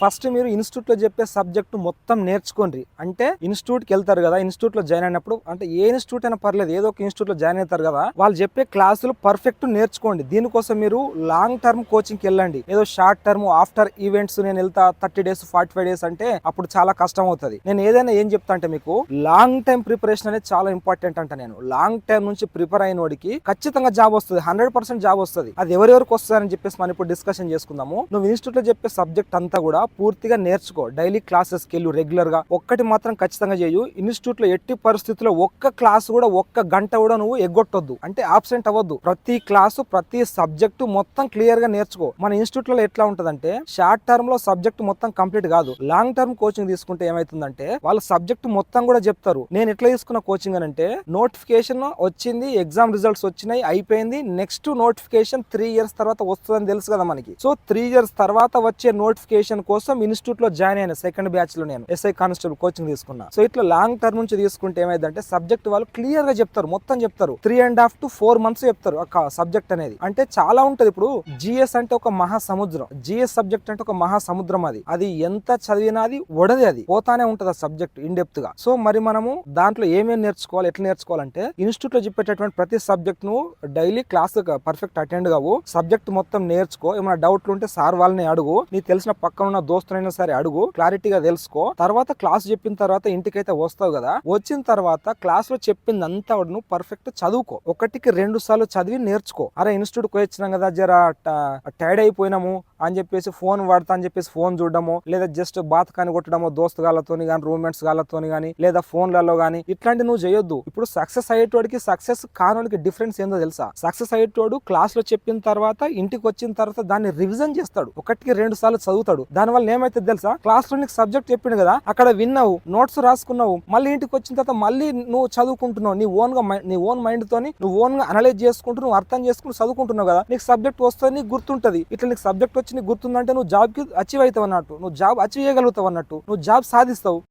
First మీరు institute లో చెప్పే సబ్జెక్ట్ మొత్తం నేర్చుకోండి. అంటే ఇన్స్టిట్యూట్ కి వెళ్తారు కదా, ఇన్స్టిట్యూట్ లో జాయిన్ అయినప్పుడు అంటే ఏ ఇన్స్టిట్యూట్ అయినా పర్లేదు, ఏదో ఒక ఇన్స్టిట్యూట్ లో జాయిన్ అవుతారు కదా, వాళ్ళు చెప్పే క్లాసులు పర్ఫెక్ట్ నేర్చుకోండి. దీనికోసం మీరు లాంగ్ టర్మ్ కోచింగ్ కి వెళ్ళండి. ఏదో షార్ట్ టర్మ్ ఆఫ్టర్ ఈవెంట్స్ నేను వెళ్తా 30 days 45 days అంటే అప్పుడు చాలా కష్టం అవుతుంది. నేను ఏదైనా ఏం చెప్తా అంటే మీకు లాంగ్ టైం ప్రిపరేషన్ అనేది చాలా ఇంపార్టెంట్ అంట. నేను లాంగ్ టైం నుంచి ప్రిపేర్ అయిన వాడికి ఖచ్చితంగా జాబ్ వస్తుంది, 100% జాబ్ వస్తుంది. అది ఎవరెవరికి వస్తుందని చెప్పేసి మనం ఇప్పుడు డిస్కషన్ చేసుకుందాము. నువ్వు ఇన్స్టిట్యూట్ లో చెప్పే సబ్జెక్ట్ అంతా కూడా పూర్తిగా నేర్చుకో. డైలీ క్లాసెస్కి వెళ్ళు రెగ్యులర్ గా. ఒక్కటి మాత్రం ఖచ్చితంగా చేయు, ఇన్స్టిట్యూట్ లో ఎట్టి పరిస్థితుల్లో ఒక్క క్లాస్ కూడా ఒక్క గంట కూడా నువ్వు ఎగ్గొట్టొద్దు, అంటే ఆబ్సెంట్ అవ్వద్దు. ప్రతి క్లాసు ప్రతి సబ్జెక్టు మొత్తం క్లియర్ గా నేర్చుకో. మన ఇన్స్టిట్యూట్ లో ఎట్లా ఉంటదంటే షార్ట్ టర్మ్ లో సబ్జెక్ట్ మొత్తం కంప్లీట్ కాదు, లాంగ్ టర్మ్ కోచింగ్ తీసుకుంటే ఏమైతుందంటే వాళ్ళ సబ్జెక్ట్ మొత్తం కూడా చెప్తారు. నేను ఎట్లా తీసుకున్న కోచింగ్ అంటే నోటిఫికేషన్ వచ్చింది, ఎగ్జామ్ రిజల్ట్స్ వచ్చినాయి, అయిపోయింది. నెక్స్ట్ నోటిఫికేషన్ 3 years తర్వాత వస్తుందని తెలుసు కదా మనకి. సో 3 years తర్వాత వచ్చే నోటిఫికేషన్ కోసం ఇన్స్టిట్యూట్ లో జాయిన్ అయిన సెకండ్ బ్యాచ్ లో నేను ఎస్ఐ కానిస్టేబుల్ కోచింగ్ తీసుకున్నా. సో ఇట్లా లాంగ్ టర్మ్ నుంచి తీసుకుంటే ఏమైందంటే సబ్జెక్ట్ వాళ్ళు క్లియర్ గా చెప్తారు, మొత్తం చెప్తారు. 3.5 to 4 months చెప్తారు ఒక సబ్జెక్ట్ అనేది. అంటే చాలా ఉంటది. ఇప్పుడు జిఎస్ అంటే ఒక మహాసముద్రం, జిఎస్ సబ్జెక్ట్ అంటే ఒక మహాసముద్రం. అది ఎంత చదివినా అది ఒడది, అది పోతానే ఉంటది ఆ సబ్జెక్ట్ ఇన్ డెప్త్ గా. సో మరి మనము దాంట్లో ఏమేమి నేర్చుకోవాలి, ఎట్లా నేర్చుకోవాలంటే ఇన్స్టిట్యూట్ లో చెప్పేటటువంటి ప్రతి సబ్జెక్ట్ ను డైలీ క్లాస్ పర్ఫెక్ట్ అటెండ్ కావు, సబ్జెక్ట్ మొత్తం నేర్చుకో. ఏమైనా డౌట్లు ఉంటే సార్ వాళ్ళని అడుగు, నీకు తెలిసిన పక్కన ఉన్న దోస్తులైనా సరే అడుగు, క్లారిటీగా తెలుసుకో. తర్వాత క్లాస్ చెప్పిన తర్వాత ఇంటికైతే వస్తావు కదా, వచ్చిన తర్వాత క్లాస్ లో చెప్పిందంతా నువ్వు పర్ఫెక్ట్ చదువుకో. 1కి 2 సార్లు చదివి నేర్చుకో. అరే ఇన్స్టిట్యూట్ కి వచ్చినాం కదా, జర టైర్డ్ అయిపోయినాము అని చెప్పేసి ఫోన్ వాడతా అని చెప్పేసి ఫోన్ చూడడము, లేదా జస్ట్ బాత్ కాని కొట్టడము దోస్తుగాళ్ళతోని కానీ రూమ్మేట్స్ గాళ్ళతోని కానీ, లేదా ఫోన్లలో కానీ, ఇట్లాంటి నువ్వు చేయొద్దు. ఇప్పుడు సక్సెస్ అయ్యేటోడికి సక్సెస్ కానోడికి డిఫరెన్స్ ఏందో తెలుసా? సక్సెస్ అయ్యేటోడు క్లాస్ లో చెప్పిన తర్వాత ఇంటికి వచ్చిన తర్వాత దాన్ని రివిజన్ చేస్తాడు, 1కి 2 సార్లు చదువుతాడు. దానివల్ల ఏమైతే తెలుసా, క్లాస్ లో నీకు సబ్జెక్ట్ చెప్పిండు కదా, అక్కడ విన్నావు, నోట్స్ రాసుకున్నావు, మళ్ళీ ఇంటికి వచ్చిన తర్వాత మళ్ళీ నువ్వు చదువుకుంటున్నావు. నీ ఓన్ మైండ్ తోని నువ్వు ఓన్ గా అనలైజ్ చేసుకుంటూ నువ్వు అర్థం చేసుకుని చదువుకుంటున్నావు కదా, నీకు సబ్జెక్ట్ వస్తుంది, నీకు గుర్తుంటది. ఇట్లా నీకు సబ్జెక్ట్ వచ్చి నీకు గుర్తుందంటే నువ్వు జాబ్ కి అచీవ్ అవుతావు అన్నట్టు, నువ్వు జాబ్ అచీవ్ చేయగలుగుతావు అన్నట్టు, నువ్వు జాబ్ సాధిస్తావు.